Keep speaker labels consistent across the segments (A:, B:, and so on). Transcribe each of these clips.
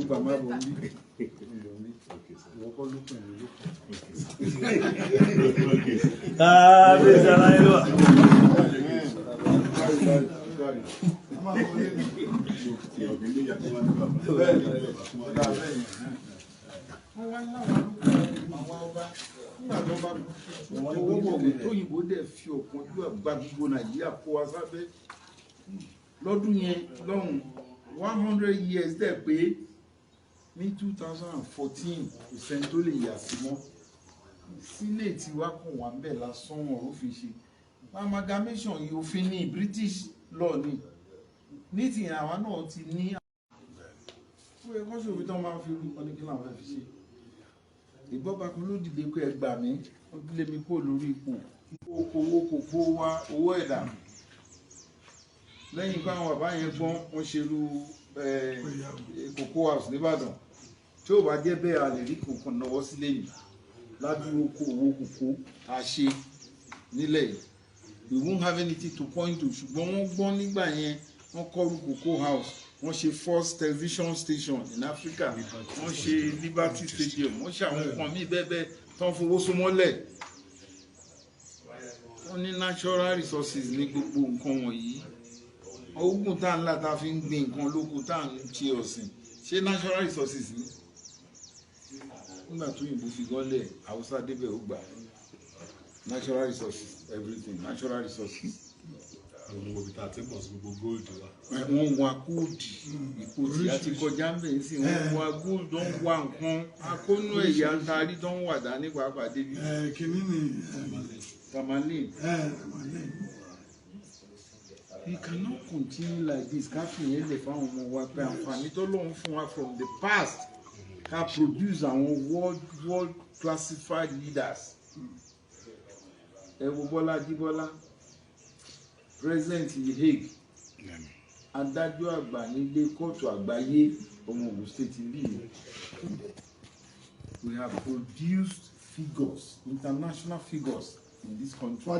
A: gbà má bọ̀ ní ìwọ kọ́ ló pè mí ló pè.
B: Kábíyèsí aláyélúwà.
A: Òyìnbó dẹ̀ fi ọ̀pọ̀jù àgbà gbogbo Nàìjíríà kó wa sábẹ́ lọ́dún yẹn lọ́hùn 100 years dẹ̀ pé ní 2014 kò sẹ́ni tó lè yà sí mọ́ sínéètì wa kàn wá ń bẹ̀ lásán ọ̀rọ̀ fi ṣe amalgamation yìí òfin ní British law ní tìyẹn àwa náà ti ní ó yẹ kọ́sọ̀ òfin tó máa fi rú ọdún kí làwọn fẹ́ fi ṣe ìgbọ́ba kan ló dìde pé ẹ gbà mí wọ́n lé mi kó lórí ipò owó kòkó wa owó ẹ̀dá lẹ́yìn pé àwọn bàbá yẹn gbọ́n wọ́n ṣerú Cocoa House nìbàdàn tí ó bá jẹ́ bẹ́ẹ̀ a lè rí kòkó náwó sílé yìí ládùúgbò owó kòkó àṣe nílẹ̀ yìí we won't have anything to point to ṣùgbọ́n wọ́n gbọ́n nígbà yẹn wọ́n kọ́rù Cocoa House wọ́n ṣe first television station in Africa wọ́n ṣe Liberty Stadium wọ́n ṣe àwọn nǹkan míì bẹ́ẹ̀ tó ń fowó sọmọ́lẹ̀ wọ́n ní natural resources ní gbogbo nǹkan wọ̀nyí oògùn tá ń là tá fi ń gbin nǹkan lóko tá ń ṣe ọ̀sìn ṣé natural resources ni nígbà tó yìnbó fi gọ́lẹ̀ Haúsá débẹ̀ ó gbà natural resources everything natural resources.
C: Àwọn òbí tá a ti pọ̀ sí gbogbo góòlù wa.
A: Wọ́n wá góòdì ipò tí a ti kọjá ń bẹ̀ sí wọ́n wá góòdì tó ń wá nǹkan akónú ẹ̀yà ń tarí tó ń wà dání pàápàá débi.
D: Kìíní ni
A: Tamalin. We cannot continue like this ká fi yẹn lè fáwọn ọmọ wa pé àǹfààní tó lóun fún wa from the past ká produce àwọn world classified leaders. Ẹ wo Bọ́lá Jíbọ́lá president The Hague adájọ́ àgbà nílé kóòtù àgbáyé ọmọ Ògùn state bí we have produced figures international figures in this country.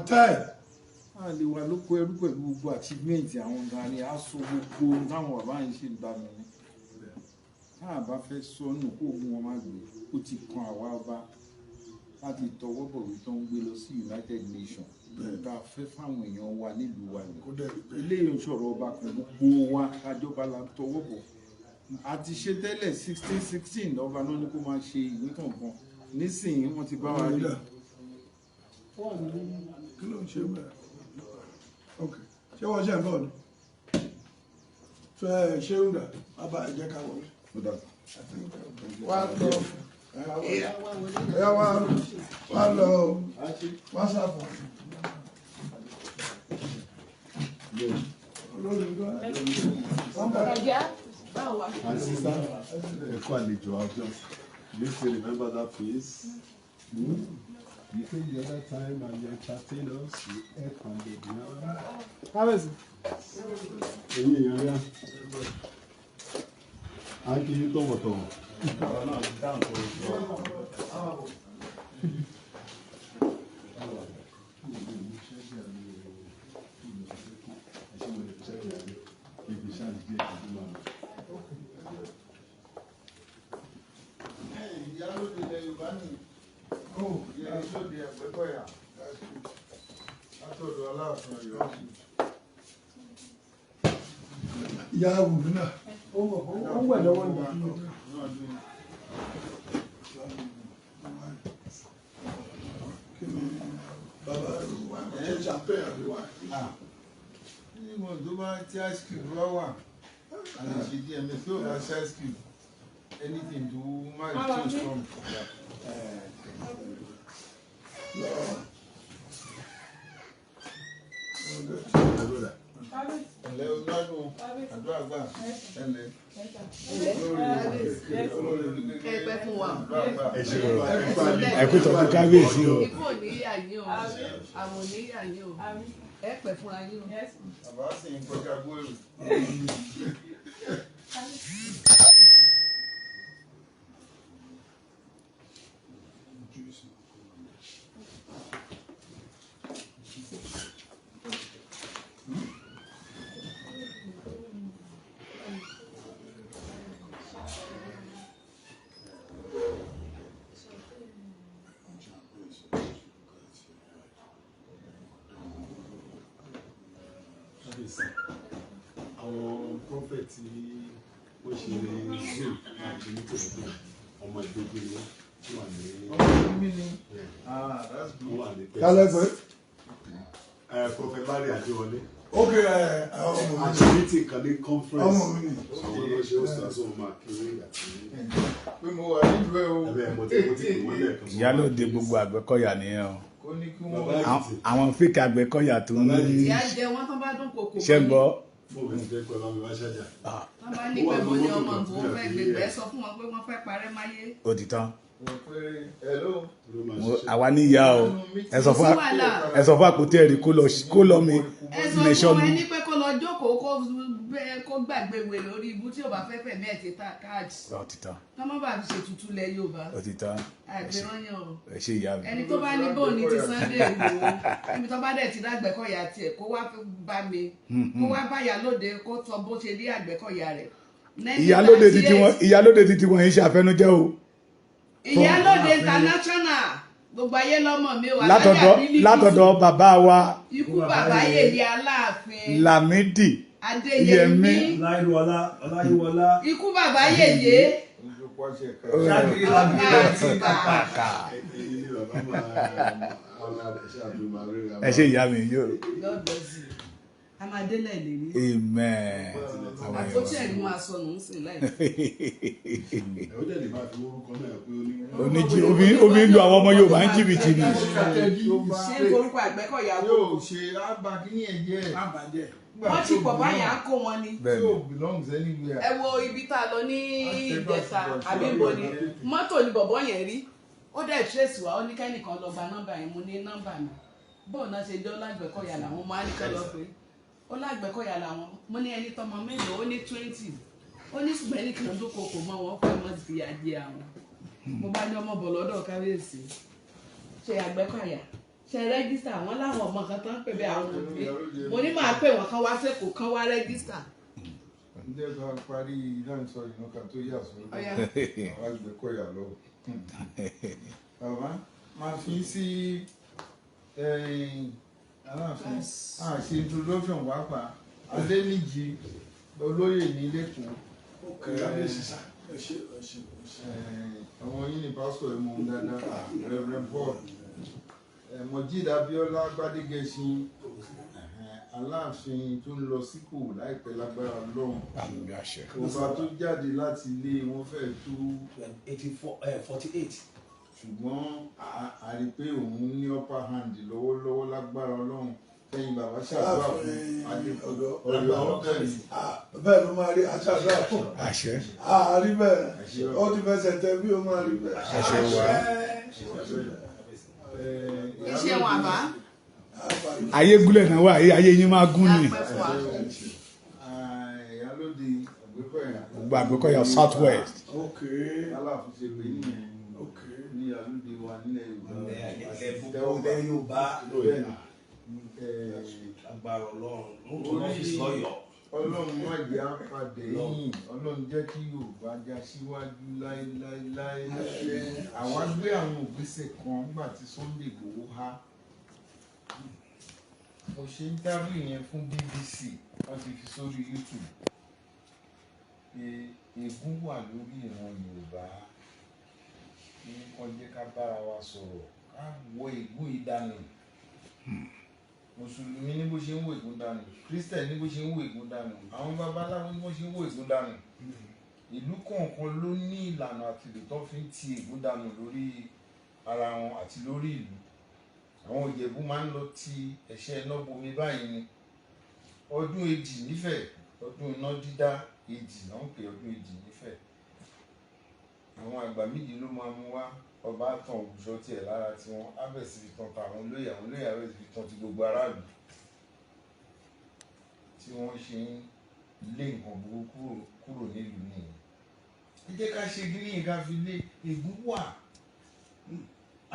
A: a lè wà lóko ẹrú pẹ̀lú gbogbo achievement àwọn ọ̀gá ni a so gbogbo táwọn bàbá yìí ṣe ń dá mi ní tá a bá fẹ́ sọnù kó ogun wọn má gbé ó ti kan àwa ọba láti tọwọ́ bọ̀wé tó ń gbé lọ sí United Nations tá a fẹ́ fáwọn èèyàn wa nílùú wa ni ilé ìṣòro ọba kan gbogbo wa kájọba la tọwọ́ bọ̀ a ti ṣe tẹ́lẹ̀ 1616 ọba náà ní kó máa ṣe ìwé kankan nísìnyí wọ́n ti bá wa rí.
D: kí ló ń ṣe bẹ́ẹ̀ ṣé wọ́n ṣe ń bọ̀ ni fẹ́ ṣé ń dà bàbá ẹ̀jẹ̀ ká wọlé wá lọ ẹ̀yà wá lọ wá sáfù.
C: And sister, you still remember that face? You think the other time and you entertained us, you ate from the ground.
D: How is it?
C: I give you tomato.
D: Ìyá àwùjọ náà ó wẹ̀ lọ́wọ́ ìgbà bàbá ẹ̀ ṣàpẹ́ àríwá.
A: Nígbà tó bá tí ice cream bá wà, a lè ṣe díẹ̀ mi tí ó bá ṣe ice cream, anything to marry choose from. Ẹ̀lẹ́ onígbàgbọ́ àdúrà gbà ẹ̀lẹ́.
E: Ẹgbẹ́ fún wa.
B: Ẹ̀kú tọ́jú kábíyèsí o.
E: Ikú ò ní yà yín o, àwọn ò ní yà yín o, ẹ pẹ́ fúnra yín o.
A: Bàbá sì ń kọjá gbòòrò.
C: Àwọn prophet tí ó ṣe zoo àti nítorí ọmọ ìgbógun ni wọ́n wà ní. Wọ́n wà ní pẹ́ẹ́sì.
D: Kálẹ̀ pé.
C: Prophet Larry Adéwọlé.
D: Ok,
C: Activity kan ní conference.
D: ọmọ mi ni.
C: Àwọn ọlọ́ṣẹ́ ó sọ sóun máa kiri àti.
D: Pé mo wà nílùú ẹ̀ o.
C: Ẹ̀bẹ̀ mo ti pè wọ́n lẹ́ẹ̀kan.
B: Ìyálóde gbogbo Àgbẹ̀kọ̀yà nìyẹn o.
D: Kó ní kí wọ́n.
B: Àwọn fíkì Àgbẹ̀kọ̀yà tó ń
E: ìyá jẹ wọn tán bá dún kòkò.
B: ṣẹ́ gbọ́.
C: Mo bẹ̀ ti jẹ́ pé ọlọ́run wá ṣájà.
E: Wọ́n bá ní pẹ̀lú ní ọmọ ìbò fẹ́ gbẹgbẹ́ sọ fún wọn pé wọ́n fẹ́ parẹ́ máyé.
B: Ó ti tán.
D: Hello.
B: Àwa níyà o. Ẹ sọ fún àpótí ẹ̀rí kó lọ mi
E: ẹ sọ fún wọn ní pé kó lọ jókòó kó gbàgbé wè lórí ibú tí ò bá fẹ́ fẹ̀mí ẹ̀ ti ta káàdì.
B: Ó ti tán.
E: Tọ́mọ́ bá fi ṣètùtù lẹ Yorùbá.
B: Ó ti tán.
E: Àgbẹ̀rányàn o.
B: Ẹ ṣe ìyá mi.
E: Ẹni tó bá ní bóun ní ti Sunday Igboho níbi tó bá dẹ̀ ti dágbẹ́kọ̀yà tiẹ̀ kó wá bá mi kó wá báyà lóde kó sọ bó ṣe rí Àgbẹ̀kọ̀yà rẹ̀.
B: Ìyálóde títí wọn yìí ṣe àfẹnujẹ́ o.
E: Ìyálóde international gbogbo ayé lọ́mọ mi wà
B: látọ̀dọ̀ bàbá wa.
E: Ikú bàbá Yèyé Aláàfin.
B: Lámídì.
E: Adéyẹmí.
B: Ọláyíwọlá.
E: Ikú bàbá Yèyé.
B: Ẹ ṣe ìyá mi yóò.
E: God bless you. A máa délẹ̀ lérí.
B: Amen.
E: Àpótí ẹ̀rí máa sọnù ń sìn láì.
B: Oníjì omi ń lo àwọn ọmọ Yorùbá ń jìbìtì ni.
E: Ṣé orúkọ Àgbẹ̀kọ̀yà wò?
D: Yóò ṣe ábàkínní ẹ̀jẹ̀.
E: Wọ́n ti pọ̀ báyà á kó wọn ni.
D: Yóò belongs anywhere.
E: Ẹ wo ibi tá a lọ ní Ìjẹ̀ṣà àbíbo ni mọ́tò ni bọ̀bọ́ yẹn rí. Ó dẹ̀ trace wa ó ní kẹ́nìkan lọ gba nọ́mbà yẹn mo ní nọ́mbà mi. Bóun náà ṣe jẹ́ Ọlágbẹ̀kọ̀yà làwọn máa ń kọ́ lọ pé Ọlágbẹ̀kọ̀yà làwọn mo ní ẹni tọmọ mélòó ó ní 20 ó ní ṣùgbọ́n ẹni kan tó kókò mọ́ wọn fẹ́ mọ́ ti àjẹ àwọn mo bá ní ọmọ bọ̀ lọ́dọ̀ kábíyèsí ṣe Àgbẹ̀kọ̀yà ṣe rẹ́gísítà wọn láwọn ọmọ kan tó ń pè bẹ́ẹ̀ àwọn òbí mo ní máa pè wọ́n kán wá sẹ́kọ̀ọ́ kán wá rẹ́gísítà.
D: Ǹjẹ́ bá parí ìdáǹsọ ìnáka tó yà sọ́dọ̀ àwọn Àgbẹ̀kọ̀yà lọ. Bàbá máa fi sí Aláàfin àṣẹ introduction pàápàá Adéníjì olóyè ní lẹ́kọ̀ọ́ àwọn yìí ní pásítọ̀ ẹ̀mọ́ dáadáa Reverend Paul Mojeed Abíọ́lá Gbádégẹṣin Aláàfin tó ń lọ sípò láìpẹ́ lágbára Ọlọ́run ọba tó jáde láti ilé wọn fẹ́ tó
F: 48
D: ṣùgbọ́n a rí pé òun ní upper hand lọ́wọ́lọ́wọ́ lágbára Ọlọ́run ẹ̀yin bàbá ṣàdúrà fún Adékọ̀yà bẹ́ẹ̀ ló máa rí aṣáájú fún
B: àṣẹ
D: àárí bẹ́ẹ̀ ó ti fẹsẹ̀ tẹ bí ó máa rí bẹ́ẹ̀.
B: àṣẹ wà.
E: Iṣẹ́ wọn àbá.
B: Ayé gúnlẹ̀ náà wà ayé yín máa gún ni.
D: Ìyálóde Àgbẹ̀kọ̀yà.
B: Gbogbo Àgbẹ̀kọ̀yà South West.
D: Aláàfin ṣe pé nìyẹn ní ìyálóde wa nílẹ̀
F: Yorùbá agbára Ọlọ́run
D: Ọlọ́run má jẹ́ àpàdé yìí Ọlọ́run jẹ́ kí Yorùbá já síwájú láéláéláé. Àwa gbé àwọn ògbésẹ̀ kan nígbà tí Sunday Igboho há. Mo ṣe ń dábì yẹn fún BBC wọ́n ti fi sórí YouTube. Ègún wà lórí ìran Yorùbá. Wọ́n jẹ́ ká bára wa sọ̀rọ̀ ká wọ ègún ìdánù. Mùsùlùmí ní bó ṣe ń wò ègún dànù, Kristẹni ní bó ṣe ń wò ègún dànù, àwọn babaláwo ní bó ṣe ń wò ègún dànù. Ìlú kọ̀ọ̀kan ló ní ìlànà àti ìlú tó fi ń ti ègún dànù lórí ara wọn àti lórí ìlú. Àwọn Ìjẹ̀bú máa ń lọ ti ẹ̀ṣẹ́ iná bomi báyìí ni. Ọdún Èjì nífẹ̀ẹ́, ọdún iná dídá Èjì náà ń pè ọdún Èjì nífẹ̀ẹ́. Àwọn àgbà méjì ló máa mú wá. Ọba tàn ògùṣọ́ tiẹ̀ lára tí wọ́n á bẹ̀ sí fi tàn àwọn olóyè àbẹ̀ sí fi tàn ti gbogbo aráàlú tí wọ́n ṣe ń lé nǹkan burúkú kúrò nílùú nìyẹn. Ẹ jẹ́ ká ṣe gíríyìn ká fi lé ègún wà.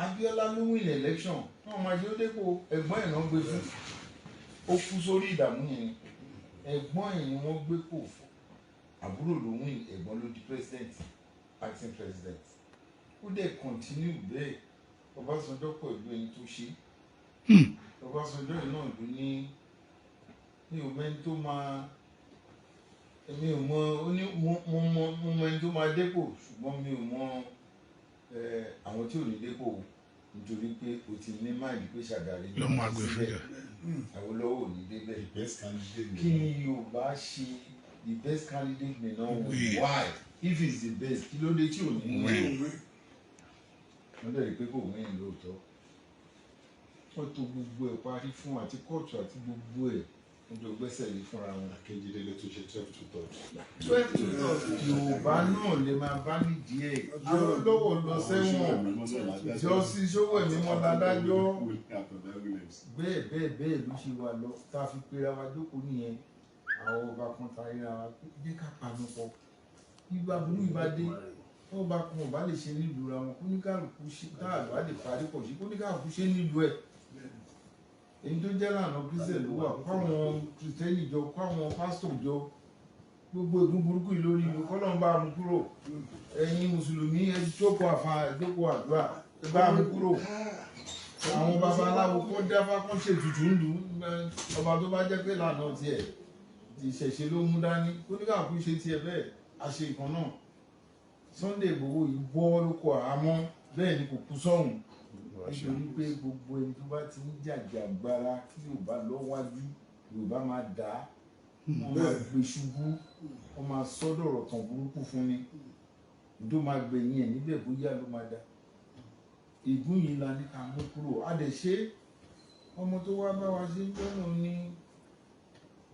D: Abíọ́lá ló win election náà máa ṣe ó dépò ẹ̀gbọ́n ẹ̀ náà gbé fún ó kú sórí ìdààmú yẹn ẹ̀gbọ́n ẹ̀ ni wọ́n gbé pò fún àbúrò ló win ẹ̀gbọ́n ló di president acting president. Ó dẹ̀ continue bẹ́ẹ̀ Ọbásanjọ́ pẹ̀lú ẹni tó ṣe Ọbásanjọ́ yìí náà ló ní mi ò mẹ́ni tó máa èmi ò mọ mo mọ ẹni tó máa dépò ṣùgbọ́n mi ò mọ àwọn tí ò ní dépò nítorí pé o ti ní máìlì pé Ṣàgàrí
B: ló máa gbé fíjà.
D: Awólọ́wọ̀ ò ní débẹ̀. Kí ni Yorùbá ṣe the best candidate may not win. Why? If it's the best kí ló dé tí ò ní win. Wọ́n dẹ̀ rí pé kò win lóòótọ́. Wọ́n tó gbogbo ẹ̀ parí fún àti kóòtù àti gbogbo ẹ̀ wọ́n jọ gbẹ́sẹ̀ lé fúnra wọn.
C: Akéjìdé ló tún ṣe 12 to 12.
D: 12 to 12 Yorùbá náà lè máa bá nídìí ẹ̀. Awólọ́wọ̀ lọ sẹ́wọ̀n. Justice Sowore Mọ́ládájọ́. Bẹ́ẹ̀ ló ṣe wà lọ tá a fi pera wa jókòó nìyẹn. Àwọn ọba kan tayé ra wa pé jẹ́ ká panu pọ̀. Ibà burú ibà dé. Wọ́n bá kan ọba lè ṣe nílùú ra wọn. Kóníkàlùkù ṣe káàlù á lè parí pọ̀ sí. Kóníkàlùkù ṣe nílùú ẹ̀. Èyí tó jẹ́ lànà Kírísítẹ̀ ló wà káwọn Kìrìtẹ́nì jọ káwọn pásítọ̀ jọ gbogbo ègún burúkú yìí lórí ìlú kọ́lọ́n bá mú kúrò ẹ̀yin mùsùlùmí ẹ jókòó jókòó àdúrà ẹ bá mú kúrò àwọn babaláwo kó dáfá kó ṣètùtù ń lù ọba tó bá jẹ́ pé lànà tiẹ̀ ìṣẹ̀ṣe ló mú dání kóníkàkú ṣe tiẹ̀ bẹ́ẹ̀ àṣe ìkan náà Sunday Igboho yìí bọ́ lóko àhámọ́ bẹ́ẹ̀ ni kò kú sọ́hùn nítorí pé gbogbo ẹni tó bá ti ń jàjàgbara kí Yorùbá lọ wájú Yorùbá máa dà á wọ́n máa gbé ṣubú wọ́n máa sọ́dọ̀rọ̀ tàn burúkú fún ni ìdó máa gbẹ̀yìn ẹ̀ níbẹ̀ bóyá ló máa dá ìgún yìí la ní ká mú kúrò á dẹ̀ ṣe ọmọ tó wá bá wa ṣe jọ́nà ní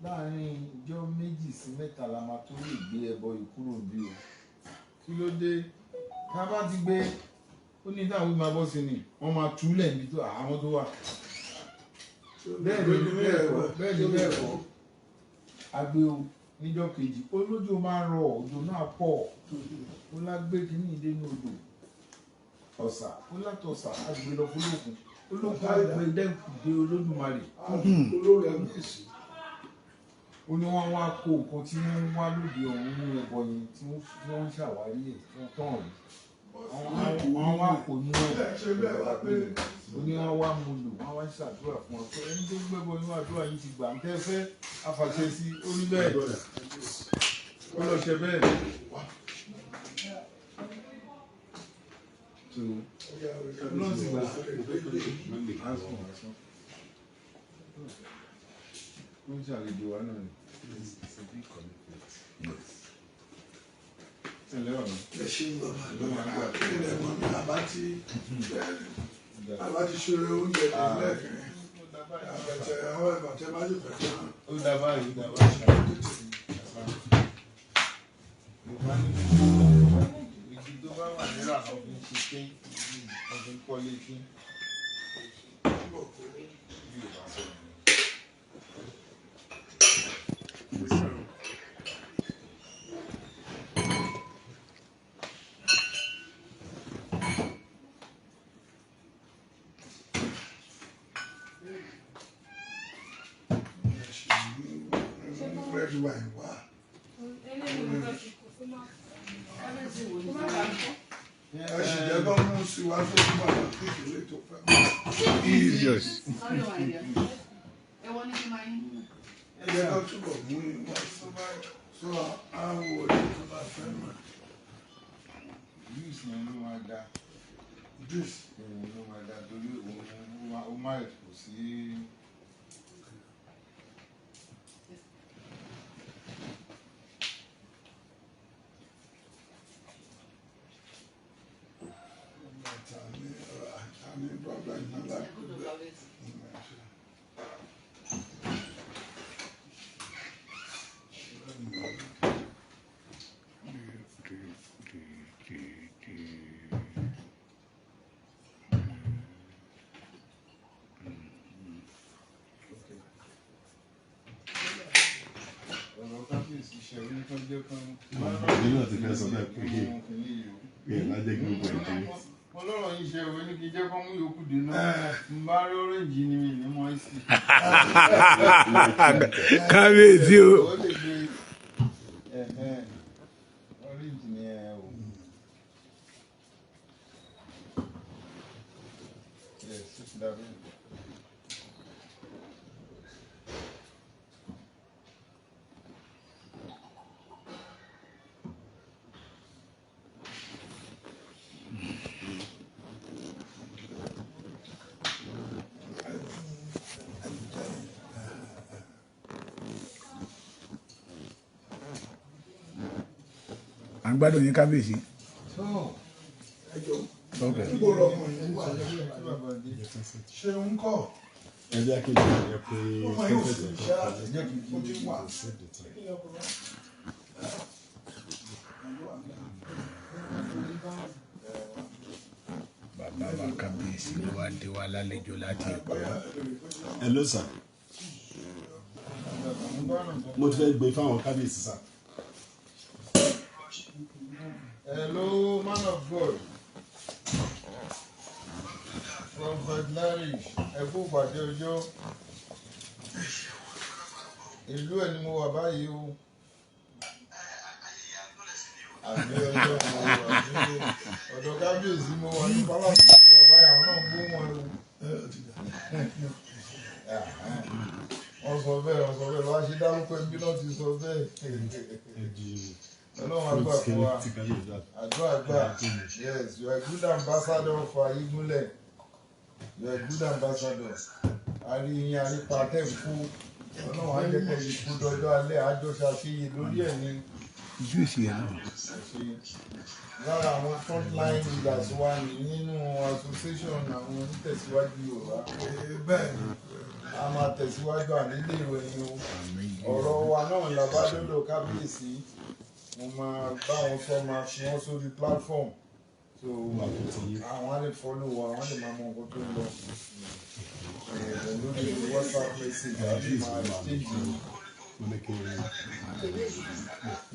D: láàrin ìjọ 2 sí 3 la máa tó lè gbé ẹbọ yìí kúrò bí o kí ló dé ká bá ti gbé ó ní táwọn máa bọ́ sí ni wọ́n máa túlẹ̀ níbi tó àwọn tó wà bẹ́ẹ̀ ni bẹ́ẹ̀ kọ́ agbe o níjọ́ kejì olójó máa rọ òjò náà pọ̀ ó lágbé kínní ìdé ní odò ọ̀sà ó látọ̀sà agbe lọ fúlókun olókun agbe dẹ́kun dé Olódùmarè ó ní wọ́n wá kó nǹkan tí wọ́n wá lóde ọ̀hún ní ẹbọ yẹn tí wọ́n ń ṣàwárí ẹ̀ tí wọ́n tán rí wọ́n wá kò ní ó ní wọ́n wá mú lò wọ́n wá ṣàdúrà fún ọ pé ẹni tó gbẹ́bọ inú àdúrà yìí ti gbà ń tẹ́ fẹ́ afàṣẹ sí ó ní bẹ́ẹ̀ ó lọ ṣe bẹ́ẹ̀ tó lọ́n sì gbà ó ń ṣàlejò wa náà ni.
G: ẹ ṣe ń bàbá ilẹ̀ mọ́ mi àbá ti ṣeré oúnjẹ lẹ́ẹ̀kan àbẹ̀tẹ̀ àwọn ìbàtẹ́ bá yóò fẹ́ tán.
D: Ó dábàá yìí dábàá ṣàlejò Yorùbá ní igi tó bá wà nílà náà fi ń ṣe pé wọ́n fi ń kọ́lé kí Yorùbá sọ.
C: Nínú àti fẹ́ sọ náà pé lájẹ́ gbogbo ẹ̀jẹ̀.
D: Ọlọ́run yìí ṣe ìwé ní kí jẹ́ kọ́ mú yòókù dínú. N bá rí orange ni mi ní mọ́ sí.
B: Kábíyèsí o.
D: Ó lè gbé orange ni ẹ o. Yes, sit down.
B: à ń gbádùn yín kábíyèsí. ok.
G: Níbo lọmọ yẹn wà? Ṣé ń kọ́?
C: ẹ jẹ́ kí n jẹ́ pé
G: Ọmọ yóò fi ṣe àtẹ̀jẹ́ kí n ti wà.
B: bàbá wa kábíyèsí ló wá dé wa lálejò láti Èkó.
C: hello sir mo ti fẹ́ gbé fáwọn kábíyèsí sir.
D: Hello, man of God. Prophet Larry, ẹ̀kú pàdé ọjọ́. Ìlú ẹ̀ ni mo wà báyìí o. Àbí ọjọ́ mo wà ní ọ̀dọ̀ kábíyèsí mo wà ní pálásì mo wà báyìí àwọn náà gbó wọn o. Wọ́n sọ bẹ́ẹ̀ wọ́n ṣe dárúkọ ẹbí náà ti sọ bẹ́ẹ̀. Ọlọ́run àgbà fún wa, àdúrà gbà, yes, you are a good ambassador for Ayégúnlẹ̀, you are a good ambassador. Àríyìn àrípa tẹ̀kú, Ọlọ́run àjẹpẹ̀ ìkú dọjọ́ alẹ́ àjọṣe àṣeyẹ lórí ẹ̀ ní.
B: ojú ìsì ẹ̀ náà.
D: Lára àwọn frontline leaders wa nínú association àwọn onítẹ̀síwájú Yorùbá.
G: Bẹ́ẹ̀ ni.
D: A máa tẹ̀síwájú ànílé ìròyìn o. Ọ̀rọ̀ wa náà làbá lọ́dọ̀ kábíyèsí. Mo máa bá wọn sọ máa fi wọn sórí platform so àwọn á lè follow wa àwọn á lè máa mọ nǹkan tó ń lọ lórí WhatsApp message àbí máa exchange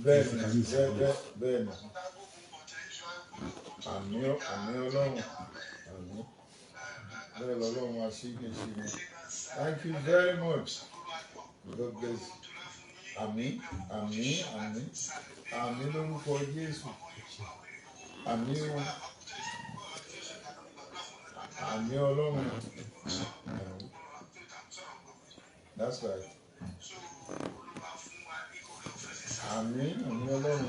D: bẹ́ẹ̀ ni àmì Ọlọ́run bẹ́ẹ̀ lọ́lọ́run máa ṣe é ṣe ni thank you very much God bless you. Àmín lórúkọ Jésù. Àmín o. Àmín Ọlọ́run. That's right. Àmín Ọlọ́run.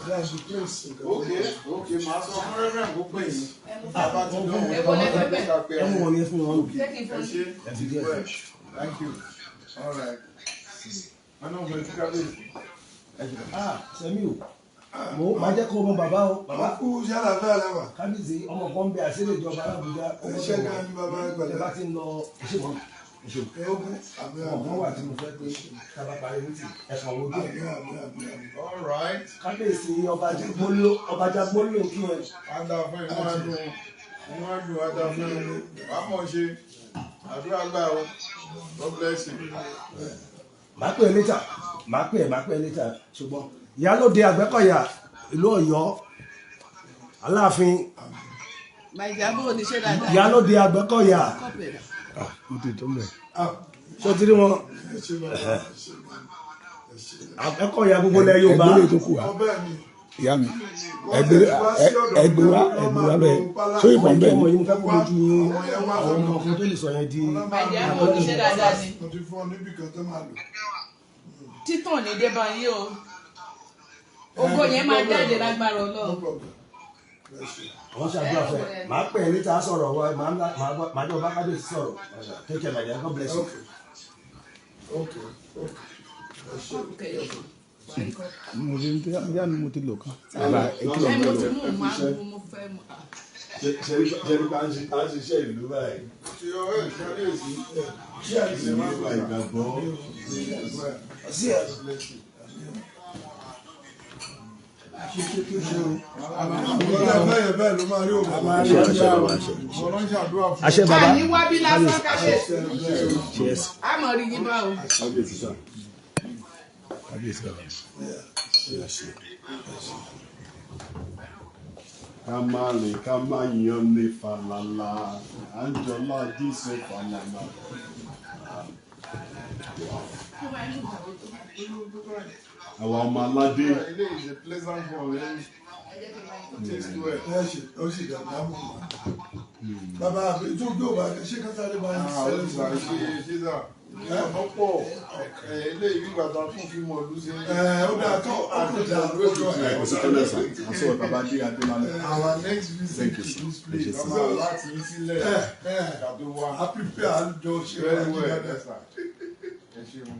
G: That's the place.
D: Okay, màá sọ fún Reverend kó pè yín. Thank you. All right.
F: Sẹ́mi o, mo máa jẹ́ kó mọ bàbá o.
G: Bàbá kú yàrá bẹ́ẹ̀ lẹ́wà.
F: Kábíyèsí ọmọ kan bẹ àṣírí ìjọba Abuja.
G: Iṣẹ́ kan ní bàbá ẹgbẹ̀rẹ̀.
F: Ẹ bá ti ń lọ ìṣèwọ̀n.
G: Ogun àmì
F: Ọmọ wà tí mo fẹ́ pé kábà parí ní ti ẹ̀fọn wo dé.
D: All right.
F: Kábíyèsí ọba Jágbóló kí ẹ.
D: Adáfẹ́ inú adùn adáfẹ́ àmọ̀ ṣe àdúrà gbà o. God bless you.
F: Màá pè é létà. Màá pè é létà. Ṣùgbọ́n Ìyálóde Àgbẹ̀kọ̀yà ìlú Ọ̀yọ́ Aláàfin. Ìyálóde Àgbẹ̀kọ̀yà.
B: mo ti tó mbẹ.
F: Ṣé o ti rí wọn? Àgbẹ̀kọ̀yà gbogbo lẹ Yorùbá.
B: ẹgbẹ́ tó kù wá ìyá mi ẹgbẹ́ wa bẹ́ẹ̀ tó ìbọn bẹ́ẹ̀
F: Ọmọ
B: ni.
F: yìí mo fẹ́ kó lójú àwọn ọmọ ọkùnrin tó lè sọ yẹn di.
E: Àjàmọ̀ oníṣẹ́ dáadáa ni.
G: Mo ti fún ọ níbi kan tó máa lò.
E: Títàn ní débà yín o. Ògo yẹn máa jáde lágbára Ọlọ́run.
F: Wọ́n ṣàdúrà fẹ́. Màá pè é létà sọ̀rọ̀ wa màá jọ bá Kábíyèsí sọ̀rọ̀. Take care my dear, God bless you.
G: Okay.
B: mo ti ń tẹ́ yá ni mo ti lò kan.
E: Mo ti mú mo fẹ́ mọ̀.
C: Ṣẹ́rí bá ń ṣiṣẹ́ ìlú báyìí.
D: Ṣé ọ̀rẹ́ ìṣàlẹ̀sí?
C: Ṣé àìsàn máa ń gba ìgbàgbọ́?
G: Bẹ́ẹ̀ ló máa rí òun.
B: àṣẹ bàbá.
E: Àní wá bí lásán kábíyèsí. A mọ̀ rí yín bá o.
C: Kábíyèsí sá.
B: kábíyèsí bàbá.
C: Ká má yan ní falala, Anjola Dísè falala. Àwọn ọmọ aládé.
D: Ilé is a pleasant one.
G: Ó sì dàgbà mú wa. Bàbá àbí tó gbé òbá ṣé kátàrí bá ń
D: Ṣíṣà ọ̀pọ̀ ilé ìlú bàtà fún fíìmù ọdún sí.
G: ó dà tó àkójá lójú ẹ̀.
C: Kò sí tẹ́lẹ̀ sá, à ń sọ̀rọ̀ bàbá dé Adémálẹ̀.
D: Our next visit to this place, ọmọ láti yín sílẹ̀ kàdó wa.
G: Happy pay àjọ ṣe
D: Very
G: wájú
D: well,
G: dáadáa.
D: yes, sir. ṣeun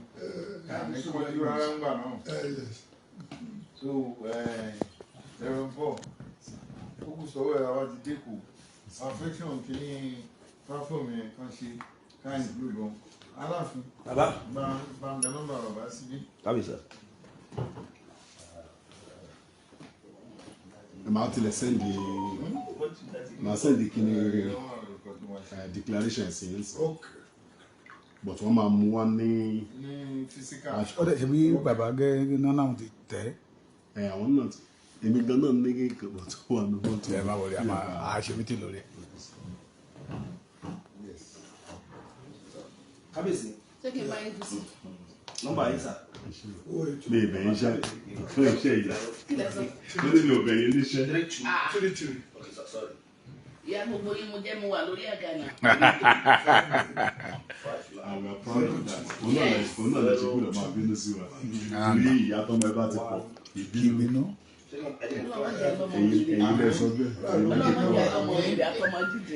D: àmì kọjú rárá ń gbà náà so ẹ̀rọ ń bọ̀ ó kù sọ́wọ́ ẹ̀ àwa ti dẹ́kù affection kìíní platform yẹn kan ṣe káyìn blue gan aláàfin
F: bàbá
D: bá ń bẹ nọ́mbà bàbá síbí.
F: kábíyèsí.
C: màá tilẹ̀ sẹ́ndì kíni declaration since but wọ́n máa mú wá ní
D: physical.
B: ó dẹ̀ ṣe bí bàbá gẹ́gẹ́ náà ti tẹ̀.
C: àwọn náà èmi gan náà ní kékeré bọ̀ tó wà ní mọ́tò.
B: ẹ má wọlé a ṣe mí tì lórí ẹ.
F: kábíyèsí
E: ṣé kí n bá yín dùn sí.
F: nọ́mbà yín sà.
C: mi ìbẹ̀yìn iṣẹ́ fún iṣẹ́ ìyá
E: kí lẹ sọ.
C: lórí mi ò bẹ̀yìn níṣẹ́.
G: 3-2.
F: Okay, sorry.
E: ìyá gbogbo yín mo jẹ́ mo wà lórí àga náà.
C: àwọn proud of that òun náà lè ṣe gbọ́dọ̀ máa bínú sí wa torí ìyá tọ́mọ ẹ bá ti pọ̀ ìbínú èyí lẹ sọ bẹ́ẹ̀.
E: ọlọ́run jẹ́ ọmọ ìbí àtọmọ dídì.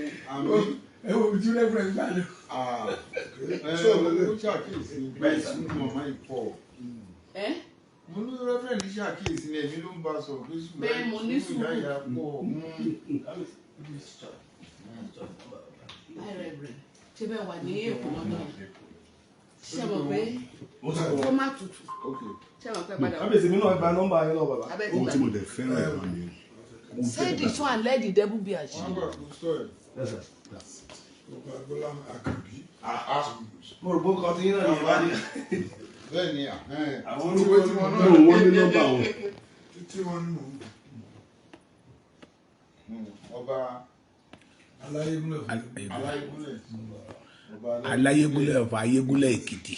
G: ẹ wo ojú lẹ́fẹ̀ẹ́ gbà lọ.
D: ó ṣàkíyèsí bẹ́ẹ̀ sí mọ̀mọ́ ìpọ̀ mo ní rẹ́fẹ̀rẹ̀ndì ṣàkíyèsí ní ẹ̀mí ló ń bá sọ̀rọ̀ pé sùúrù
E: bẹ́ẹ̀ mo ní sùúrù.
D: ìyá pọ̀
E: ṣé bẹ́ẹ̀ wà ní èkó lọ́dọ̀ ṣé mọ̀ pé kó má tutù ṣé mọ̀ pé padà wá.
F: kábíyèsí mi náà gba nọ́mbà yín lọ bàbá.
C: ohun tí mo dẹ̀ fẹ́ràn ẹ̀ máa ní.
E: Say this one let the devil be ashamed.
D: wọ́n gbà kó sọ ẹ̀.
F: mo rò pé ó kọ́ tí yín náà ní ìbá ní.
D: bẹ́ẹ̀ ni
F: àwọn
D: olùwé tí wọ́n náà
C: wọ́n ní nọ́mbà wọn.
G: títí wọn nù.
D: ọba
G: aláyégúnlẹ̀
D: aláìgúnlẹ̀
B: aláyégúnlẹ̀ ọ̀fọ̀ ayégúnlẹ̀ èkìtì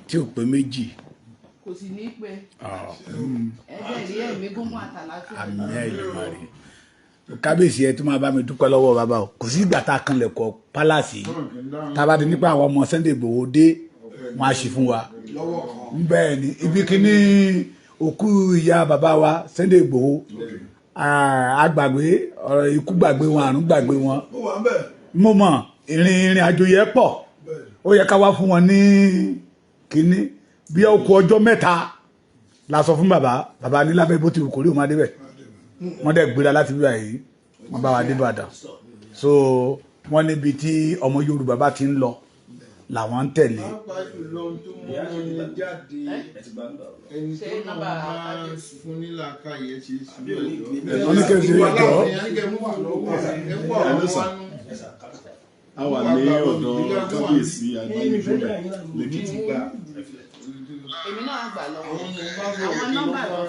B: tí ò pé méjì.
E: kò sì ní pé ẹ̀jẹ̀ rí ẹ̀mí gúnmọ́ àtàlàfíà.
B: àmì ẹ̀yìnmá rẹ̀ kábíyèsí ẹ tó máa bá mi dúpẹ́ lọ́wọ́ bàbá o kò sí ìgbà tá a kan lẹ̀kọ́ pálásì tá a bá ti nípa àwọn ọmọ Sunday Igboho dé wọn á ṣe fún wa bẹ́ẹ̀ ni ibi kíní òkú ìyá bàbá wa Sunday Igboho agbàgbé ọ̀rọ̀ ikú gbàgbé wọn àrùn gbàgbé wọn mo mọ̀ ìrìn àjò yẹn pọ̀ ó yẹ ká wá fún wọn ní kíní bí ó kù ọjọ́ mẹ́ta la sọ fún bàbá ní lábẹ́ bó ti wù kórè ó máa débẹ̀ wọ́n dẹ̀ gbéra láti bí àyè wọ́n bá wa dé Ìbàdàn so wọ́n níbi tí ọmọ Yorùbá bá ti ń lọ làwọn ń tẹ̀lé.
D: pàápàá jùlọ tó mú wọn jáde ẹni tó náà máa fún nílà káyé ṣe sùúrù
B: wọ́n ní kí n ṣe ìjọ.
C: a wà ní ọ̀dọ̀ kábíyèsí adébíyìnbó lẹ́kìtì.
E: èmi náà gbà lọ́wọ́ àwọn nọ́mbà lọ́wọ́.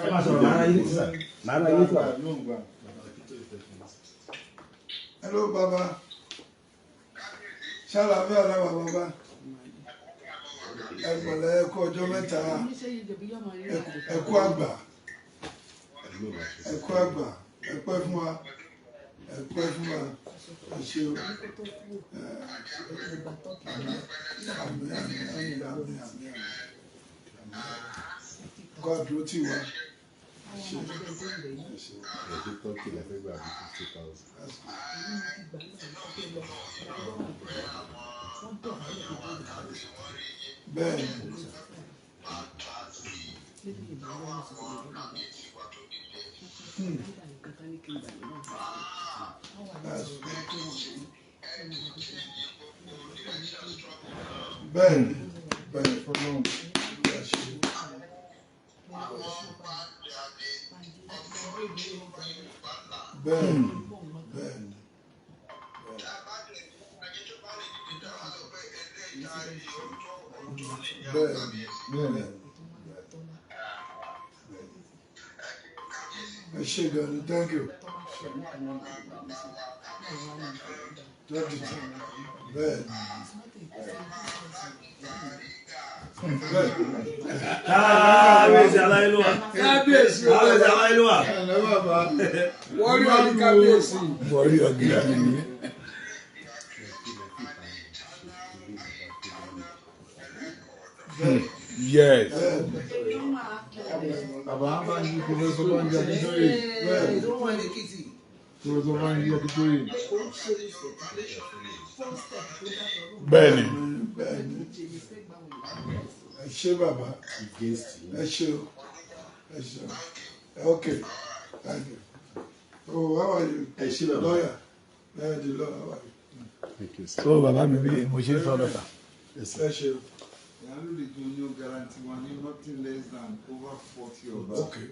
G: hello baba ṣàlàfíà làwà baba ẹgbẹ̀lẹ̀ ẹ̀kọ́ ọjọ́ mẹ́ta ẹ̀kọ́ àgbà ẹ̀pẹ́ fún wa ṣe o kọ́ àdúró tì wá ṣe. Bẹ́ẹ̀ni. Bẹ́ẹ̀ni. Bẹ́ẹ̀ni fọlọ́run. Bẹ́ẹ̀ni. Bẹ́ẹ̀ni. Bẹ́ẹ̀ni. Ẹ ṣé gan ni, thank you. Bẹ́ẹ̀ni.
F: kábíyèsí aláìlúwà. kábíyèsí aláìlúwà.
G: wọ́n rí ọdún kábíyèsí.
B: wọ́n rí ọdún kábíyèsí. Yes.
A: Bàbá bá ń yí pọfẹsọ bá ń yí Akíntóyè. Pọfẹsọ bá ń yí Akíntóyè.
B: Bẹ́ẹ̀ni.
G: bẹ́ẹ̀ni ẹ ṣé bàbá ẹ ṣé o ẹ ṣé o okay thank you oh how are you
C: ẹ ṣé bàbá
G: lawyer the lawyer how are you
B: so bàbá mi bí mo ṣe ń sọ lọ́ta.
G: ẹ ṣé o.
D: ìyálóde tó ní ó guarantee wọn ní nothing less than over 40 of us.
G: Okay.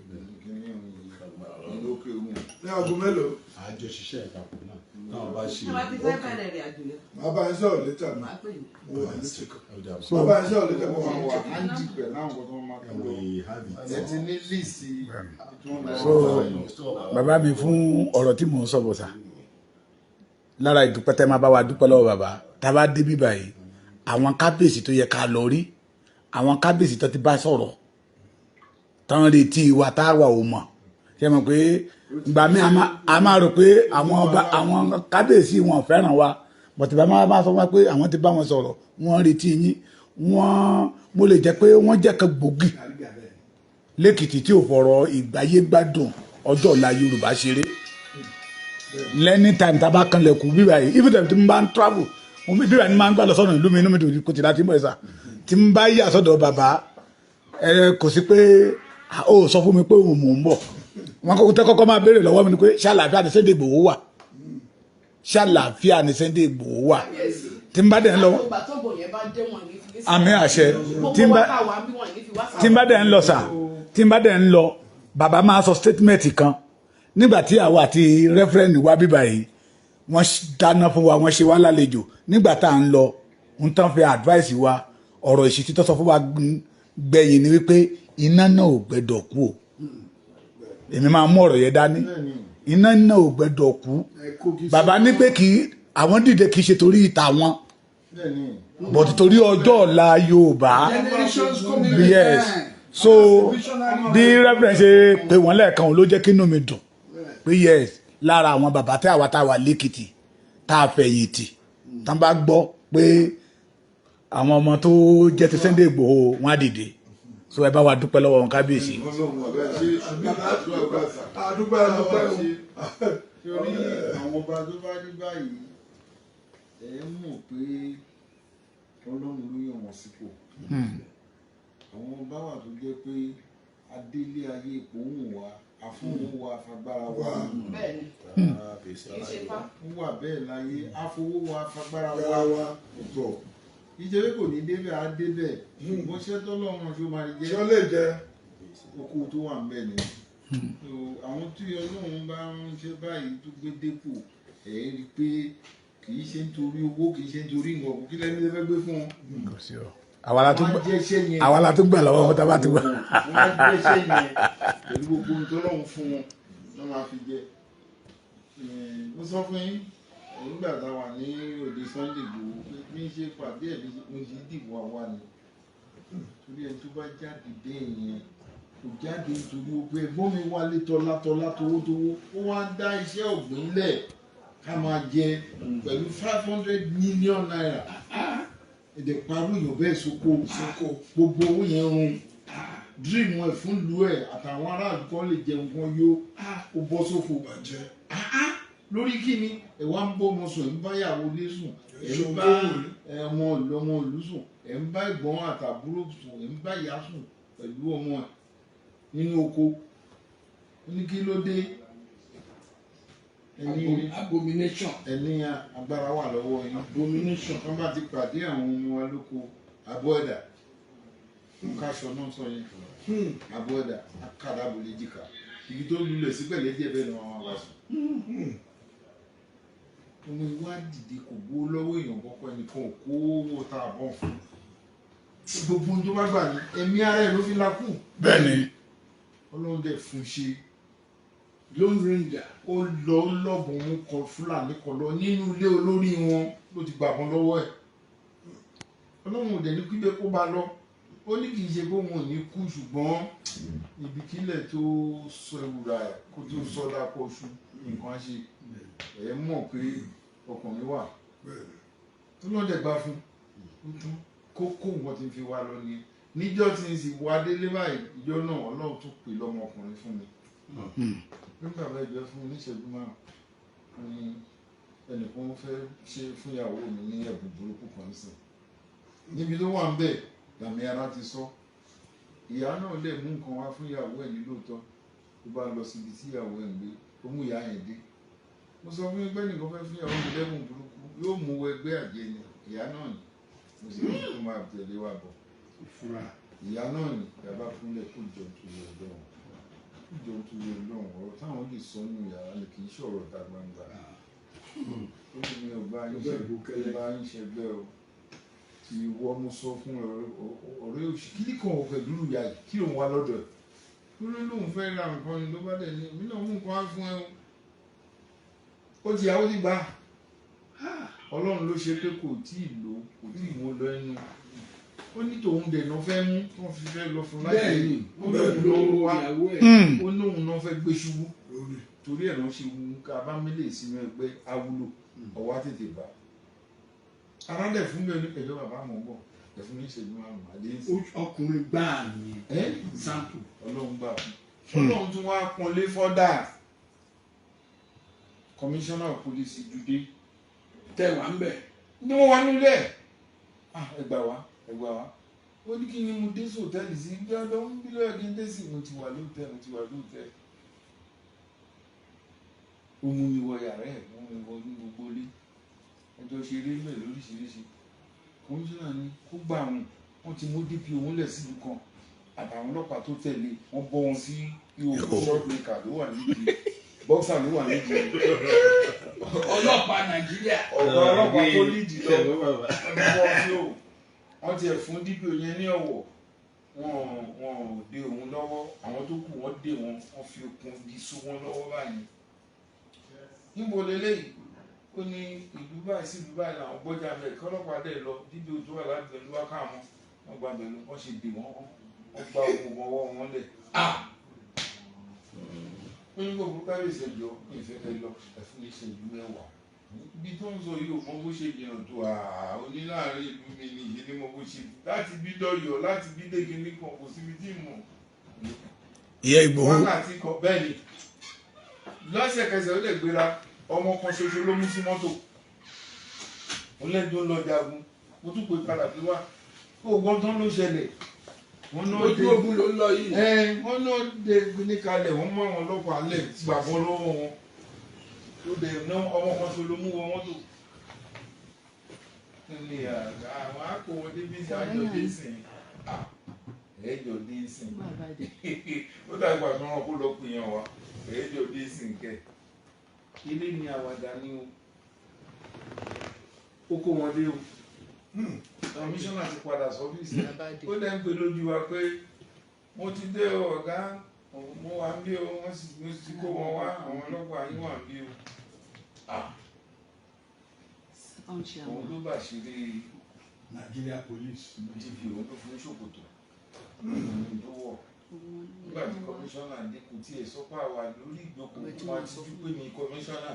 D: Ìlú òkè òun.
G: ní aago mélòó
C: àjọ ṣiṣẹ́ ìtàkùn náà táwọn bá ṣe
E: Àwọn ti fẹ́ bẹ̀rẹ̀ ìrìn àjò yẹn.
G: màá bá yín sọ̀rọ̀ létà mi
E: Màá pè yín.
G: mo wà ní ṣèkọ
C: so
G: màá bá yín sọ̀rọ̀ létà mo wà ní
D: Wà
G: ṣèkọ.
D: á ń jì pẹ̀lú àwọn kan tó máa tó lọ.
C: we have it.
D: Ẹ ti ní líìsì tí wọ́n lọ.
B: so bàbá mi fún ọ̀rọ̀ tí mò ń sọ bọ̀ sá lára ìdúpẹ́ tẹ́ máa bá wa dúpẹ́ lọ́wọ́ bàbá tá a bá dé bí báyìí àwọn kábíyèsí tó yẹ ká lọ rí àwọn kábíyèsí tó ti bá sọ̀rọ̀ tán retí wa tá a wà ò mọ̀ ṣe mọ̀ pé ìgbà mi a máa rò pé àwọn kábíyèsí wọn fẹ́ràn wa bọ̀tí bàbá máa sọ wọn pé àwọn ti bá wọn sọ̀rọ̀ wọ́n retí yín mo lè jẹ́ pé wọ́n jẹ́ kan gbòógì lẹ́kìtì tí ò fọ̀rọ̀ ìgbáyé gbádùn ọjọ́ ọ̀la Yorùbá ṣeré lẹ́ni time tá a bá kanlẹ̀kùn bíbá yìí even time tí mo bá ń travel bíbá ni máa ń gbà lọ sọ́nà ìlú mi inú mi kò ti láti mọ̀ ẹ́ sà tí mo bá yà sọ́dọ̀ bàbá kò sí pé ó sọ fún mi pé òun mò ń bọ̀ wọn kọ́kọ́ máa béèrè lọ́wọ́ mi ni pé ṣàlàáfíà ni Sunday Igboho wà ṣàlàáfíà ni Sunday Igboho wà tí n bá dẹ̀ ń lọ àmì àṣẹ tí n bá dẹ̀ ń lọ sà tí n bá dẹ̀ ń lọ bàbá máa sọ statement kan nígbà tí àwa àti rẹ́fẹ́rẹ́nì wa bíbá yìí wọ́n dáná fún wa wọ́n ṣe wá lálejò nígbà tá à ń lọ ń tán fi advice wa ọ̀rọ̀ ìṣítí tó sọ fún wa gbẹ̀yìn ni wípé iná náà ò gbẹ́dọ̀ kú o èmi máa mú ọ̀rọ̀ yẹn dání iná náà ò gbẹ́dọ̀ kú bàbá ní pé kí àwọn dìde kì í ṣe torí ìta wọn but torí ọjọ́ ọ̀la Yorùbá yes so bí reference ṣe pé wọ́n lẹ́ẹ̀kan ló jẹ́ kí inú mi dùn pé yes lára àwọn bàbá tí àwa tá a wà lẹ́kìtì tá a fẹ̀yìntì tá a bá gbọ́ pé àwọn ọmọ tó jẹ́ ti Sunday Igboho wọn á dìde so ẹ bá wa dúpẹ́ lọ́wọ́ wọn kábíyèsí.
G: àdúpẹ́
D: Torí àwọn ọba tó bá rí báyìí ẹ mọ̀ pé Ọlọ́run ló yàn wọ́n sípò. Àwọn ọba wà tó jẹ́ pé adélé ayé ipò ń wà àfọwọ́ wa fagbára wa. Ó wà bẹ́ẹ̀ láyé àfọwọ́ wa fagbára wa. Ìjẹ́wé kò ní débẹ̀ á débẹ̀ ṣùgbọ́n ṣẹ́ tọ́lọ́run tó máa jẹ́
G: ṣọ́ lè jẹ́
D: oko tó wà ń bẹ̀ ni. Àwọn tí Ọlọ́run bá ń ṣe báyìí tó gbé dépò ẹ̀ rí i pé kì í ṣe nítorí owó kì í ṣe nítorí nǹkan kí lẹ́ni lè fẹ́ gbé fún wọn.
B: àwa la tún gbà lọ́wọ́ wọn tá bá ti gbà.
D: wọ́n á jẹ́ iṣẹ́ yẹn pẹ̀lú gbogbo ohun tó lọ́run fún wọn wọ́n máa fi jẹ. Mo sọ fún yín nígbà tá a wà ní òde Sunday Igboho pé bí n ṣe pàdé ẹ̀ mo ṣe dìbò àwa ni torí ẹni tó bá jáde dé yẹn kò jáde nítorí pé ẹ̀gbọ́n mi wálé tọ́lá towó ó wá dá iṣẹ́ ọ̀gbìn lẹ̀ ká máa jẹ pẹ̀lú 500 million naira èdè parú èèyàn bẹ́ẹ̀ sóko gbogbo owó yẹn run dream ẹ̀ fún lu ẹ̀ àtàwọn aráàlú kan lè jẹun kan yó ó bọ́ sófo bàjẹ́ lórí kíni ẹ̀ wá ń bọ́ ọmọ sùn ẹ̀ ń bá ìyàwó lé sùn ẹ̀ ń bá ọmọ ìlú sùn ẹ̀ ń bá ìgbọ́n àtàbúrò sùn ẹ̀ ń bá ìyá sùn pẹ̀lú ọmọ ẹ̀ nínú oko ní kí ló dé
A: abomination.
D: ẹni agbára wà lọ́wọ́ yín abomination wọ́n bá ti pàdé àwọn ọmọ wa lóko abọ́ẹ̀dà káṣọ náà sọ yẹn abọ́ẹ̀dà akádàbò lè jìkà ibi tó lulẹ̀ sí pẹ̀lẹ́ díẹ̀ bẹ́ẹ̀ ni wọ́n wá sùn. ọmọ ìwádìí kò gbó lọ́wọ́ èèyàn kọ́kọ́ ẹnìkan ò kó owó tá a bọ̀ fún gbogbo ohun tó bá gbà ní ẹ̀mí ara ẹ̀ ló fi lakú.
B: bẹ́ẹ̀ni
D: Ọlọ́run dẹ̀ fún ṣe
A: lone ranger.
D: ó lọ lọ́bùn mú kọ Fúlàní kan lọ nínú ilé olórí wọn ló ti gbà kan lọ́wọ́ ẹ̀. Ọlọ́run ò dẹ̀ ní kígbe kó bá lọ ó ní kì í ṣe pé òun ò ní kú ṣùgbọ́n ibikílẹ̀ tó sọ ewúra ẹ̀ kó tó sọ́dá pọ̀ ṣu nǹkan á ṣe ẹ̀ mọ̀ pé ọkùnrin wà Ọlọ́run dẹ̀ gbà fún kókó nǹkan tí ń fi wá lọ ni níjọ́ tí n sì wá délé báyìí ìjọ náà Ọlọ́run tó pè lọ́mọkùnrin fún mi nígbà bẹ́ẹ̀ jẹ́ fún mi níṣẹ́jú márùn-ún ní ẹnìkan fẹ́ ṣe fún ìyàwó mi ní ẹ̀bùn burúkú kan sí níbi tó wà ń bẹ̀ làmì ara ti sọ ìyá náà lè mú nǹkan wá fún ìyàwó ẹ̀ ní lóòótọ́ tó bá lọ síbi tí ìyàwó ẹ̀ ń gbé ó mú ìyá yẹn dé mo sọ fún ẹgbẹ́ nìkan fẹ́ fún ìyàwó mi lẹ́bùn burúkú yóò mú ẹgbẹ́ àjẹ ni ìyá náà ni mo sì ní kó máa tẹ̀lé wa bọ̀ ìyá náà ni ìyàbá fúnlẹ̀ kó jọ torí ọlọ́run kó jọ torí ọlọ́run ọ̀rọ̀ táwọn lè sọ nù yàrá ni kì í ṣọ̀rọ̀ ìta gbangba ó ní mi ò bá yín ṣẹgbẹ́ o ìwọ mo sọ fún ọ̀rẹ́ òṣì kí ní kàn wọ́n pẹ̀lú ìyá yìí kí lòun wá lọ́dọ̀ ẹ̀ lórí lòun fẹ́ ra nǹkan ni ló bá dẹ̀ ní èmi náà mú nǹkan wá fún ẹ o ó ti yàwó ti gbà ọlọ́run ló ṣe pé kò tí ì lò kò tí ì mú lọ ẹnu ó ní tòun dènà fẹ́ mú wọ́n fi fẹ́ lọ fún láti ẹ̀yìn ó lóun ló wá ó lóun náà fẹ́ gbé ṣubú torí ẹ̀ náà ṣe wù ká bá mílè sínú ẹgbẹ́ awúlò ọwọ́ tètè bá aládẹ fún mi ní ẹjọ́ bàbá mọ̀ bọ̀ ẹ̀fún ní ìṣẹ́jú márùn-ún àdéhùn.
F: ọkùnrin gbáà ni sampo.
D: ọlọ́run gbà ọlọ́run tún wá pọ́nlé fọ́dà commissioner of police Jude
F: tẹ wà ń bẹ̀.
D: ní wọ́n wá nílẹ̀ ẹgbà wá ó ní kí ni mo dé sí hòtẹ́ẹ̀lì sí bí ọdún ń bí lọ́yọ̀ kí n dé sí mo ti wà lóòtẹ́ẹ̀lì ó mú mi wọ yàrá ẹ̀ mú mi wọ ní gbogbo ilé ẹjọ́ ṣe eré mẹ́rin lóríṣiríṣi kọmíṣánná ni kó gbà wọn ti mú DP òun lẹ̀ sílùú kan àtàwọn ọlọ́pàá tó tẹ̀lé wọn bọ́ wọn sí ihò shortmaker ló wà nídìí bọ́ksà ló wà nídìí
F: ọlọ́pàá Nàìjíríà
D: ọ̀gá ọlọ́pàá tó lídìí lọ wọ́n ti ẹ̀ fún DP yẹn ní ọ̀wọ̀ wọn ò dé òun lọ́wọ́ àwọn tó kù wọ́n dé wọn fi okùn di so wọn lọ́wọ́ báyìí níbo lélẹ́yìí ó ní ìlú báyìí sí ìlú báyìí làwọn gbọ́jà mẹ́rin kọ́lọ́pàá dẹ̀ lọ dídí ojú wà láti pẹ̀lú wákàmọ́ wọ́n gba bẹ̀rù wọ́n ṣe dè wọ́n gba ogun ọwọ́ wọn lẹ̀. ó ní gbogbo kábíyèsí ẹjọ́ ìfẹ́fẹ́ lọ ẹ̀fún ìṣẹ́jú mẹ́wàá ibi tó ń sọ yìí ò mọ bó ṣe jìnnà tó oníláàárín ìlú mi ní ìṣe ní mo bó ṣe láti bí dọ́yọ̀ láti bí dégínní kan kò síbi tí mọ̀.
B: ìyá Ìgbòho
D: wákàtí kan bẹ́ẹ̀ ni lọ́sẹ̀kẹsẹ̀ ó lè gbéra ọmọ kan ṣoṣo ló mú sí mọ́tò ó lẹ́jọ́ lọ jagun mo tún pè padà pé wá kó o gbọ́n tán ló ṣẹlẹ̀
F: ojú ogun ló ń lọ yìí.
D: wọ́n náà dé ní kalẹ̀ wọ́n mú àwọn ọlọ́pàá lẹ̀ gbàgbọ́ lọ́wọ́ wọn ó dẹ̀ ná ọmọ kan ṣoṣo ló mú wọn mọ́tò ní àwọn àpò wọn débi àjọ dé sìn ẹjọ́ dé sìn ó dàgbà tí wọn kó lọ pè yàn wá ẹjọ́ dé sìn kẹ ilé ni àwàdà ni ó kó wọn dé o kọmíṣánná ti padà sọ́fíìsì ó dẹ̀ ń pè lójú wa pé mo ti dé ọ̀gá mo wà ń bí o wọ́n sì kó wọn wá àwọn ọlọ́pàá yín wà ń bí o òun ló bà ṣe rí
F: Nigeria police
D: ti fi òun ló fún ṣòkòtò òun tó wọ̀ nígbà tí kọmíṣánná dínkù tí ẹ sọ pé àwa lórí ìgbókòó tí wọ́n ti dúpẹ́ ní kọmíṣánná.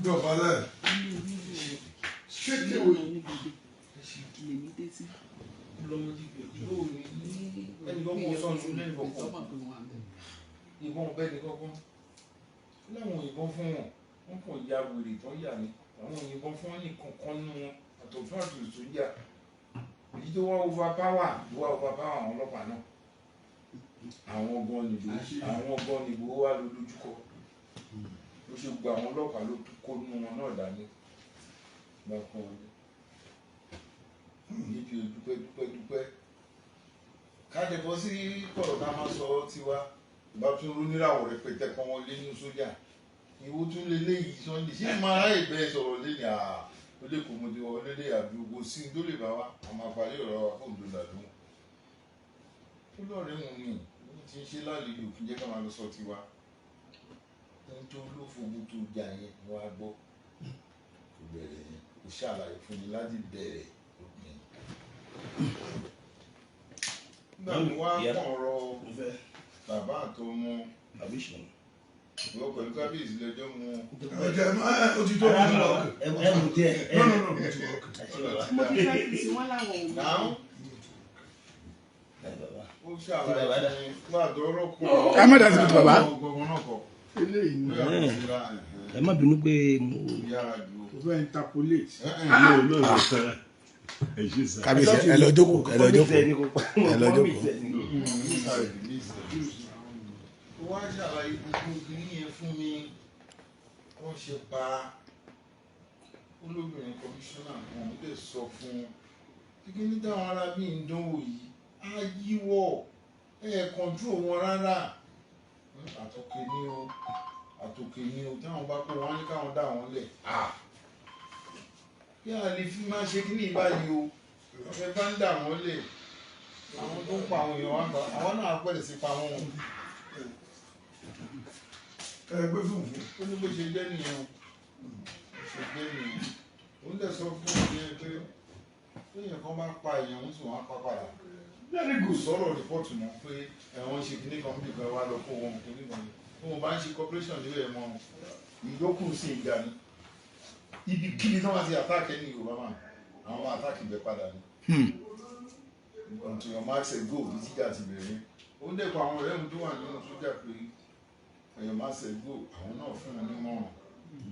G: dọ̀bálẹ̀
E: ṣéèkì wo lèmi dé sí.
D: lọ́mọdé yóò ní ẹni kọ́kọ́ sọ́nù lẹ́yìn kọ́kọ́ ìbọn bẹ́ẹ̀ ni kọ́kọ́ láwọn òyìnbọn fún wọn kàn ya wèrè tó yà ní àwọn òyìnbọn fún wọn ní kankan nínú wọn àtọ̀tún àtòtò yà èyí tó wá overpower àwọn ọlọ́pàá náà àwọn ọgbọ́n nìbò wà lójúkọ ló ṣe gba àwọn ọlọ́pàá ló kó nínú wọn náà dání lọ́kọ̀ wọlé níbi dúpẹ́ káàdì bọ́ sí kọ̀rọ̀ náà máa sọ tiwa ìbá tún rú níràwọ̀ rẹpẹtẹ kan wọn lé ní sójà ìwọ tún lé léyìí Sunday ṣé máa ráyè bẹ́ẹ̀ sọ̀rọ̀ lẹ́yìn ó lè kó mo ti wọ lélẹ̀ àdúgbò sí tó lè bá wa àmọ́ àpárí ọ̀rọ̀ wa fóun tó dàdúrà ó lọ́ọ̀rẹ́ wọn ni ó ti ń ṣe lálejò kí jẹ́ ká máa lọ sọ tiwa ohun tó ló fogun tó jà yẹn wọ́n á gbọ́ kò bẹ̀rẹ̀ yẹn kò ṣàlàyé fún mi láti bẹ̀rẹ̀ òpin. nígbà tí wọ́n á kàn rọ bàbá àtọmọ ìwọ pẹ̀lú kábíyèsí lẹ́jọ́ mu.
G: ọjà máa ó ti tó ọdún lọ.
F: ẹ mú díẹ̀.
E: mo ti fẹ́ fi sí wọn láwọn òun.
D: ó ṣàlàyé fún àdọ́rọ̀ kan.
B: ẹ má dá sí ti bàbá.
G: eléyìí ni
F: ẹ má bínú pé mo
G: fẹ́ interpolate.
B: kábíyèsí ẹ lọ jókòó ẹ lọ jókòó ẹ lọ jókòó.
D: wá ṣàlàyé gbogbo kìíní yẹn fún mi wọ́n ṣe pa olóbìnrin kọmíṣánná kan ó lè sọ fún kíkíní táwọn ará bí ń dánwò yìí á yíwọ́ kọ̀ǹtró wọn rárá àtòkè ni o táwọn bá kó wọn ní káwọn dá wọn lẹ̀ kí a lè fi máa ṣe kíní ìbáyìí o ọ̀fẹ́ bá ń dà wọ́n lẹ̀ àwọn tó ń pa àwọn èèyàn wá àwọn náà pẹ̀lẹ́ sí pa wọn.
G: ẹgbẹ́ fún
D: ó ní bó ṣe jẹ́ nìyẹn o ṣe jẹ́ nìyẹn ó ń dẹ̀ sọ fún ìyẹn pé lẹ́yìn kan bá pa èèyàn ń sùn wọ́n á pa padà lẹ́yìn kò sọ̀rọ̀ rìpọ́ọ̀tù mọ́ pé ẹ̀wọ̀n ṣe kíní kan bí kan wá lọ kó wọn kíní kan ní wọn bá ń ṣe corporation ní ẹ̀ mọ́ ìdókùn sí ìgbà ni ibi kíni tí wọ́n ti àtàkì ní Yorùbá máa àwọn àtàkì bẹ̀ padà ni until your mark say go ní tíjà ti bẹ̀rẹ̀ ó ń dẹ̀kọ̀ àwọn ọ̀rẹ́ mi tó wà nínú sójà pé your mark say go àwọn náà fún wọn nímọ̀ràn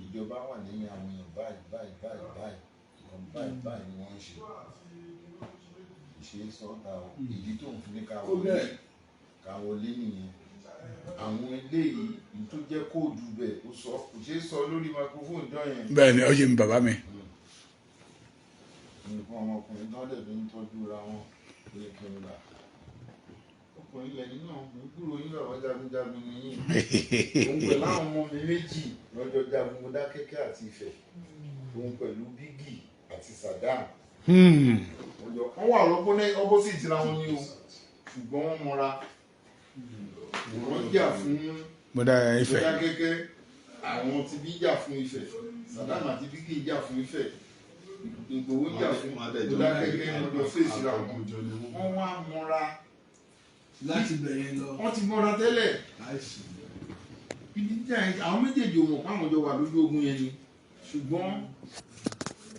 D: ìjọba wà lẹ́yìn àwọn èèyàn báyìí ni wọ́n ń ṣe ìṣe sọ́ta ìdí tó ń fi ní ká wọlé nìyẹn àwọn eléyìí tó jẹ́ kóòdù bẹ̀ ó sọ kò ṣeé sọ lórí microphone jọ yẹn.
B: bẹ́ẹ̀ ni ó ṣe ń bàbá mi.
D: nǹkan ọmọkùnrin náà dẹ̀ fi ń tọ́jú ra wọn lórí kẹrìnlá ọkùnrin lẹ́yìn náà mo gbúròó yín bàbá jagunjagun nìyí òun pẹ̀lú àwọn ọmọ mi méjì lọ́jọ́ jagun Mọdákẹ́kẹ́ àti Ifẹ̀ òun pẹ̀lú Bígì àti Sàdáà wọ́n wà opposite ra wọn ní o ṣùgbọ́n wọ́n mọ́ra wọ́n jà fún Mọdákẹ́kẹ́ àwọn tí bí jà fún Ifẹ̀ Sàdáà àti Bígì jà fún Ifẹ̀ Ìgbòho jà fún Mọdákẹ́kẹ́ lọ́jọ́ fèsì ra wọn wọ́n wá mọ́ra
F: láti bẹ̀rẹ̀ lọ.
D: wọ́n ti mọ́ra tẹ́lẹ̀ ibi tí àwọn méjèèjì ò mọ̀ káwọn jọ wà lójú ogun yẹn ni ṣùgbọ́n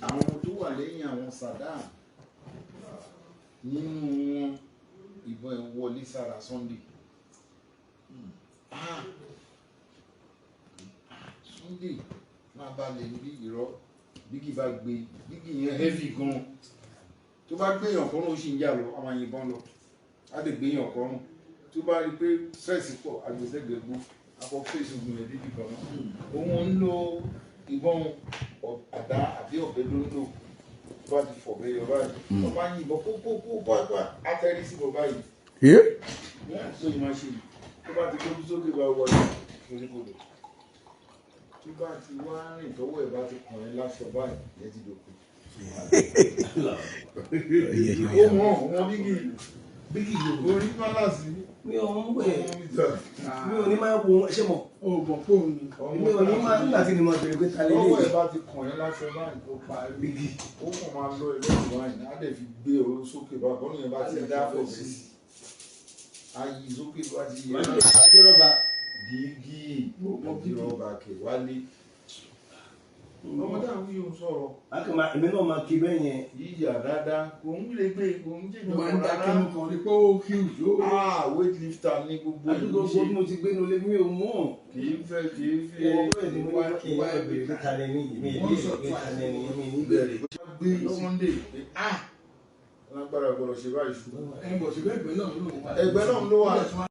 D: àwọn tó wà lẹ́yìn àwọn Sàdáà nínú wọn ìbọn ẹ̀ wọlé sára Sunday Sunday máa balẹ̀ ní irọ́ Bígì bá gbé Bígì yẹn heavy gan tó bá gbéyàn kọ́rùn ó sì ń jà lọ àwọn àyìnbọn lọ á lè gbéyàn kọ́rùn tó bá rí pé stress pọ̀ agbèsègbègbó akọ fèsì ogun ẹ̀ débi kan náà òun ń lo ìbọn àdá àbí ọ̀bẹ ló ń lò tó bá ti fọ̀bẹ yọ báyìí tó bá yìnbọn kókókó pàápàá àtẹrí sí bọ̀ báyìí wọ́n tó yìí máa ṣe tó bá ti gbójú sókè bá wọlé lórí kodò tó bá ti wá rìn tọ́wọ́ ẹ̀ bá ti kàn ẹ́ láṣọ báyìí ẹ̀ ti dòkú. ó mọ̀ wọ́n Bígì orí pálásì
F: mi ò ń wẹ̀ mi ò ní máa wo ṣé mo ò bọ̀ fóònù mi ò ní máa nígbà tí ni mo bẹ̀rẹ̀ pé ta lé
D: lọ́wọ́
F: lè.
D: ẹ̀ bá ti kàn ẹ́ láṣọ báyìí tó pa Bígì ó kàn máa lọ ẹ̀ lọ́wọ́ báyìí á dẹ̀ fi gbé oró sókè bá bọ́ọ̀nù yẹn bá ti dá pọ̀ sí ayé sókè bá ti yẹ
F: adérọ́ba
D: Bígì adérọ́ba Kẹ̀wálé ọmọdé àwọn yóò sọ̀rọ̀
F: akẹ́mà èmi náà máa kí bẹ́ẹ̀ yẹn.
D: yíyà dáadáa kò ń lè gbé kò ń jẹjọ
G: máa ń dá kẹ́nu kan ní pé ó kí ìjó.
D: weight lifter ní gbogbo
F: àdúgbò
D: ìlú
F: gbogbo mo ti gbé ní olé mi ò mọ̀.
D: kì í fẹ́
F: ọwọ́ ẹ̀ ni mo ní kí n wá ìbéèrè pé ta lẹ ní ìmí ìdí ìta lẹ ní ìmí ní ìbéèrè.
D: gbé Sunday pé lágbára gbọ́dọ̀ ṣe báyìí ṣùgbọ́n
G: ẹ̀ ń bọ̀ síbẹ̀ ẹgbẹ́ náà ló wà.
D: ẹgbẹ́ náà ló wà.